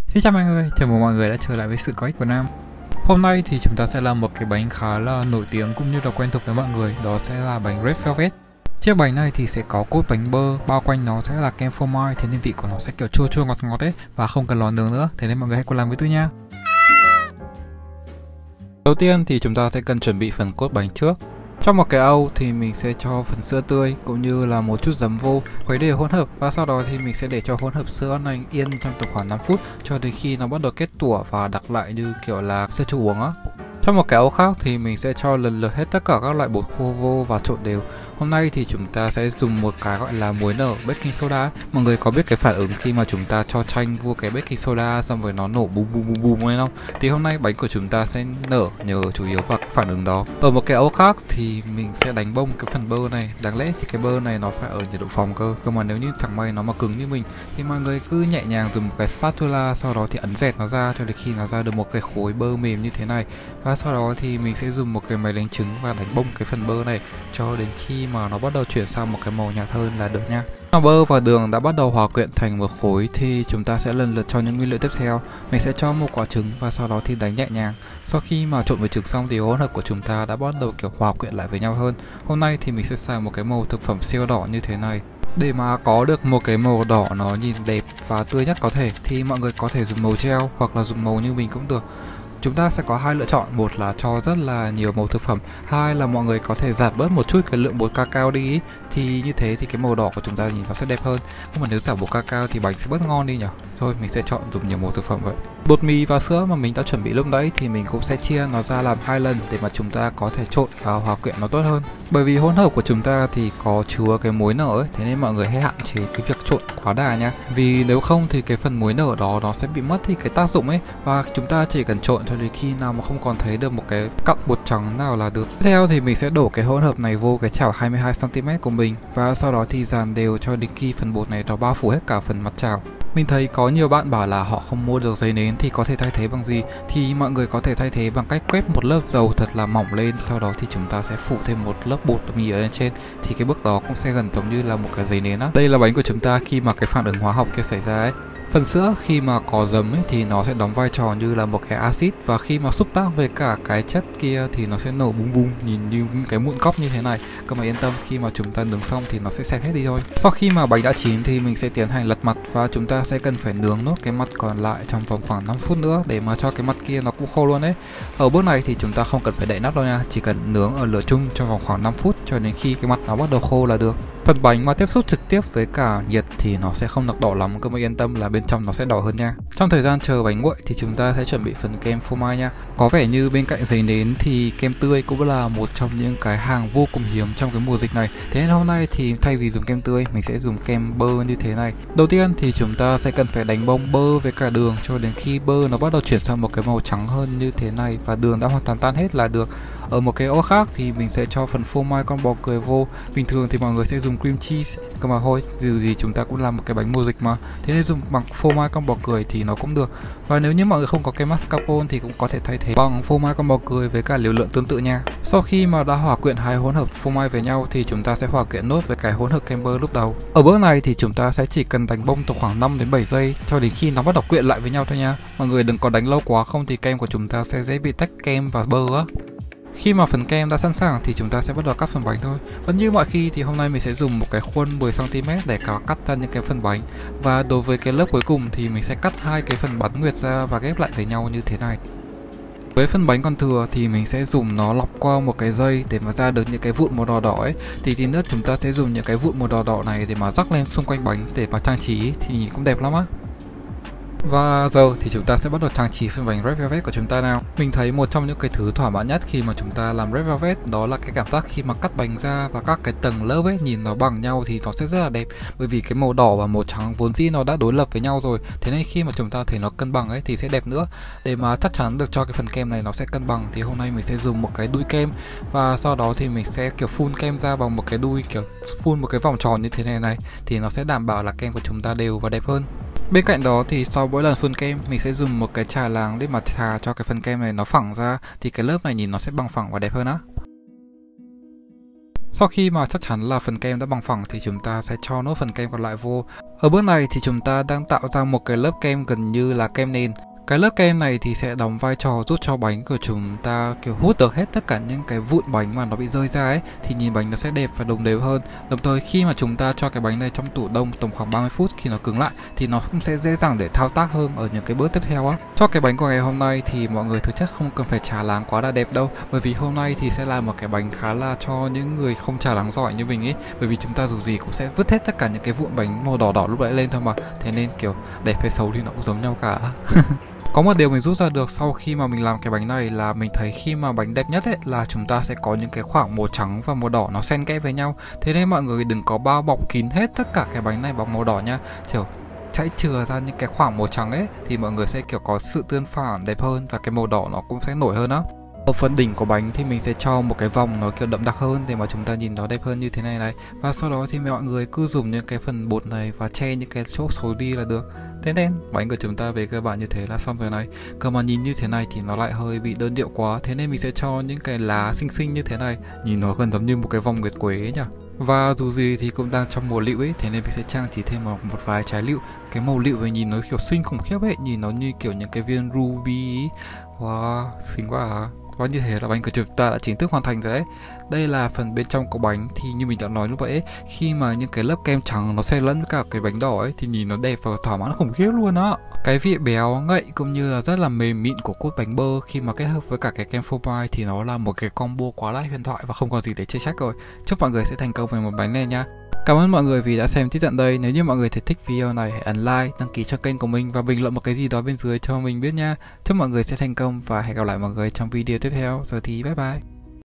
Xin chào mọi người, chào mừng mọi người đã trở lại với sự có ích của Nam. Hôm nay thì chúng ta sẽ làm một cái bánh khá là nổi tiếng cũng như là quen thuộc với mọi người, đó sẽ là bánh Red Velvet. Chiếc bánh này thì sẽ có cốt bánh bơ, bao quanh nó sẽ là kem phô mai, thế nên vị của nó sẽ kiểu chua chua ngọt ngọt ấy và không cần lò nướng nữa, thế nên mọi người hãy cùng làm với tôi nha. Đầu tiên thì chúng ta sẽ cần chuẩn bị phần cốt bánh trước. Trong một cái âu thì mình sẽ cho phần sữa tươi cũng như là một chút giấm vô, khuấy đều hỗn hợp và sau đó thì mình sẽ để cho hỗn hợp sữa này yên trong tầm khoảng 5 phút cho đến khi nó bắt đầu kết tủa và đặc lại như kiểu là sữa chua uống á. Trong một cái âu khác thì mình sẽ cho lần lượt hết tất cả các loại bột khô vô và trộn đều. Hôm nay thì chúng ta sẽ dùng một cái gọi là muối nở baking soda. Mọi người có biết cái phản ứng khi mà chúng ta cho chanh vô cái baking soda xong rồi nó nổ bùm bùm bùm bùm lên không? Thì hôm nay bánh của chúng ta sẽ nở nhờ chủ yếu vào cái phản ứng đó. Ở một cái âu khác thì mình sẽ đánh bông cái phần bơ này. Đáng lẽ thì cái bơ này nó phải ở nhiệt độ phòng cơ. Cơ mà nếu như chẳng may nó mà cứng như mình thì mọi người cứ nhẹ nhàng dùng một cái spatula, sau đó thì ấn dẹt nó ra cho đến khi nó ra được một cái khối bơ mềm như thế này. Và sau đó thì mình sẽ dùng một cái máy đánh trứng và đánh bông cái phần bơ này cho đến khi mà nó bắt đầu chuyển sang một cái màu nhạt hơn là được nha. Khi bơ và đường đã bắt đầu hòa quyện thành một khối thì chúng ta sẽ lần lượt cho những nguyên liệu tiếp theo. Mình sẽ cho một quả trứng và sau đó thì đánh nhẹ nhàng. Sau khi mà trộn với trứng xong thì hỗn hợp của chúng ta đã bắt đầu kiểu hòa quyện lại với nhau hơn. Hôm nay thì mình sẽ xài một cái màu thực phẩm siêu đỏ như thế này. Để mà có được một cái màu đỏ nó nhìn đẹp và tươi nhất có thể thì mọi người có thể dùng màu gel hoặc là dùng màu như mình cũng được. Chúng ta sẽ có hai lựa chọn, một là cho rất là nhiều màu thực phẩm, hai là mọi người có thể giảm bớt một chút cái lượng bột cacao đi, thì như thế thì cái màu đỏ của chúng ta nhìn nó sẽ đẹp hơn. Nhưng mà nếu giảm bột cacao thì bánh sẽ bớt ngon đi nhỉ. Thôi mình sẽ chọn dùng nhiều màu thực phẩm vậy. Bột mì và sữa mà mình đã chuẩn bị lúc nãy thì mình cũng sẽ chia nó ra làm hai lần để mà chúng ta có thể trộn và hòa quyện nó tốt hơn. Bởi vì hỗn hợp của chúng ta thì có chứa cái muối nở ấy, thế nên mọi người hãy hạn chế cái việc trộn quá đà nha. Vì nếu không thì cái phần muối nở đó nó sẽ bị mất đi cái tác dụng ấy, và chúng ta chỉ cần trộn cho đến khi nào mà không còn thấy được một cái cặn bột trắng nào là được. Tiếp theo thì mình sẽ đổ cái hỗn hợp này vô cái chảo 22 cm của mình và sau đó thì dàn đều cho đến khi phần bột này nó bao phủ hết cả phần mặt chảo. Mình thấy có nhiều bạn bảo là họ không mua được giấy nến thì có thể thay thế bằng gì, thì mọi người có thể thay thế bằng cách quét một lớp dầu thật là mỏng lên, sau đó thì chúng ta sẽ phủ thêm một lớp bột mì ở lên trên, thì cái bước đó cũng sẽ gần giống như là một cái giấy nến á. Đây là bánh của chúng ta khi mà cái phản ứng hóa học kia xảy ra ấy. Phần sữa khi mà có giấm ấy thì nó sẽ đóng vai trò như là một cái axit, và khi mà xúc tác với cả cái chất kia thì nó sẽ nổ bung bung nhìn như những cái mụn cóc như thế này. Các bạn yên tâm, khi mà chúng ta nướng xong thì nó sẽ xẹp hết đi thôi. Sau khi mà bánh đã chín thì mình sẽ tiến hành lật mặt, và chúng ta sẽ cần phải nướng nốt cái mặt còn lại trong vòng khoảng 5 phút nữa để mà cho cái mặt kia nó cũng khô luôn đấy. Ở bước này thì chúng ta không cần phải đậy nắp đâu nha, chỉ cần nướng ở lửa chung trong vòng khoảng 5 phút cho đến khi cái mặt nó bắt đầu khô là được. Phần bánh mà tiếp xúc trực tiếp với cả nhiệt thì nó sẽ không được đỏ lắm, các bạn yên tâm là bên trong nó sẽ đỏ hơn nha. Trong thời gian chờ bánh nguội thì chúng ta sẽ chuẩn bị phần kem phô mai nha. Có vẻ như bên cạnh giấy nến thì kem tươi cũng là một trong những cái hàng vô cùng hiếm trong cái mùa dịch này. Thế nên hôm nay thì thay vì dùng kem tươi, mình sẽ dùng kem bơ như thế này. Đầu tiên thì chúng ta sẽ cần phải đánh bông bơ với cả đường cho đến khi bơ nó bắt đầu chuyển sang một cái màu trắng hơn như thế này và đường đã hoàn toàn tan hết là được. Ở một cái ô khác thì mình sẽ cho phần phô mai con bò cười vô. Bình thường thì mọi người sẽ dùng cream cheese, cơ mà thôi, dù gì chúng ta cũng làm một cái bánh mùa dịch mà, thế nên dùng bằng phô mai con bò cười thì nó cũng được. Và nếu như mọi người không có cái mascarpone thì cũng có thể thay thế bằng phô mai con bò cười với cả liều lượng tương tự nha. Sau khi mà đã hòa quyện hai hỗn hợp phô mai với nhau thì chúng ta sẽ hòa quyện nốt với cái hỗn hợp kem bơ lúc đầu. Ở bước này thì chúng ta sẽ chỉ cần đánh bông từ khoảng 5 đến 7 giây cho đến khi nó bắt đầu quyện lại với nhau thôi nha. Mọi người đừng có đánh lâu quá, không thì kem của chúng ta sẽ dễ bị tách kem và bơ á. Khi mà phần kem đã sẵn sàng thì chúng ta sẽ bắt đầu cắt phần bánh thôi. Vẫn như mọi khi thì hôm nay mình sẽ dùng một cái khuôn 10 cm để cắt ra những cái phần bánh. Và đối với cái lớp cuối cùng thì mình sẽ cắt hai cái phần bánh nguyệt ra và ghép lại với nhau như thế này. Với phần bánh còn thừa thì mình sẽ dùng nó lọc qua một cái dây để mà ra được những cái vụn màu đỏ đỏ ấy. Thì tí nữa chúng ta sẽ dùng những cái vụn màu đỏ đỏ này để mà rắc lên xung quanh bánh để mà trang trí thì nhìn cũng đẹp lắm á. Và giờ thì chúng ta sẽ bắt đầu trang trí phần bánh Red Velvet của chúng ta nào. Mình thấy một trong những cái thứ thỏa mãn nhất khi mà chúng ta làm Red Velvet đó là cái cảm giác khi mà cắt bánh ra và các cái tầng lớp ấy nhìn nó bằng nhau thì nó sẽ rất là đẹp. Bởi vì cái màu đỏ và màu trắng vốn dĩ nó đã đối lập với nhau rồi, thế nên khi mà chúng ta thấy nó cân bằng ấy thì sẽ đẹp nữa. Để mà chắc chắn được cho cái phần kem này nó sẽ cân bằng thì hôm nay mình sẽ dùng một cái đuôi kem, và sau đó thì mình sẽ kiểu phun kem ra bằng một cái đuôi, kiểu phun một cái vòng tròn như thế này thì nó sẽ đảm bảo là kem của chúng ta đều và đẹp hơn. Bên cạnh đó thì sau mỗi lần phun kem mình sẽ dùng một cái chà láng để mà chà cho cái phần kem này nó phẳng ra, thì cái lớp này nhìn nó sẽ bằng phẳng và đẹp hơn á. Sau khi mà chắc chắn là phần kem đã bằng phẳng thì chúng ta sẽ cho nốt phần kem còn lại vô. Ở bước này thì chúng ta đang tạo ra một cái lớp kem gần như là kem nền. Cái lớp kem này thì sẽ đóng vai trò giúp cho bánh của chúng ta kiểu hút được hết tất cả những cái vụn bánh mà nó bị rơi ra ấy, thì nhìn bánh nó sẽ đẹp và đồng đều hơn. Đồng thời khi mà chúng ta cho cái bánh này trong tủ đông tầm khoảng 30 phút, khi nó cứng lại thì nó cũng sẽ dễ dàng để thao tác hơn ở những cái bước tiếp theo á. Cho cái bánh của ngày hôm nay thì mọi người thực chất không cần phải chà láng quá là đẹp đâu, bởi vì hôm nay thì sẽ là một cái bánh khá là cho những người không chà láng giỏi như mình ấy, bởi vì chúng ta dù gì cũng sẽ vứt hết tất cả những cái vụn bánh màu đỏ đỏ lúc nãy lên thôi mà, thế nên kiểu đẹp hay xấu thì nó cũng giống nhau cả. Có một điều mình rút ra được sau khi mà mình làm cái bánh này là mình thấy khi mà bánh đẹp nhất ấy là chúng ta sẽ có những cái khoảng màu trắng và màu đỏ nó xen kẽ với nhau. Thế nên mọi người đừng có bao bọc kín hết tất cả cái bánh này bằng màu đỏ nha. Kiểu hãy chừa ra những cái khoảng màu trắng ấy thì mọi người sẽ kiểu có sự tương phản đẹp hơn và cái màu đỏ nó cũng sẽ nổi hơn á. Ở phần đỉnh của bánh thì mình sẽ cho một cái vòng nó kiểu đậm đặc hơn để mà chúng ta nhìn nó đẹp hơn như thế này này. Và sau đó thì mọi người cứ dùng những cái phần bột này và che những cái chỗ xấu đi là được. Thế nên bánh của chúng ta về cơ bản như thế là xong rồi này. Cơ mà nhìn như thế này thì nó lại hơi bị đơn điệu quá, thế nên mình sẽ cho những cái lá xinh xinh như thế này, nhìn nó gần giống như một cái vòng nguyệt quế ấy nhỉ. Và dù gì thì cũng đang trong mùa lựu ấy, thế nên mình sẽ trang trí thêm một vài trái lựu. Cái màu lựu này nhìn nó kiểu xinh khủng khiếp ấy, nhìn nó như kiểu những cái viên ruby ấy. Wow, xinh quá à. Và như thế là bánh của chúng ta đã chính thức hoàn thành rồi đấy. Đây là phần bên trong của bánh, thì như mình đã nói lúc nãy, khi mà những cái lớp kem trắng nó xen lẫn với cả cái bánh đỏ ấy thì nhìn nó đẹp và thỏa mãn khủng khiếp luôn á. Cái vị béo ngậy cũng như là rất là mềm mịn của cốt bánh bơ khi mà kết hợp với cả cái kem phô mai thì nó là một cái combo quá là huyền thoại và không còn gì để chê trách rồi. Chúc mọi người sẽ thành công với một bánh này nha. Cảm ơn mọi người vì đã xem tới tận đây. Nếu như mọi người thấy thích video này, hãy ấn like, đăng ký cho kênh của mình và bình luận một cái gì đó bên dưới cho mình biết nha. Chúc mọi người sẽ thành công và hẹn gặp lại mọi người trong video tiếp theo. Giờ thì bye bye.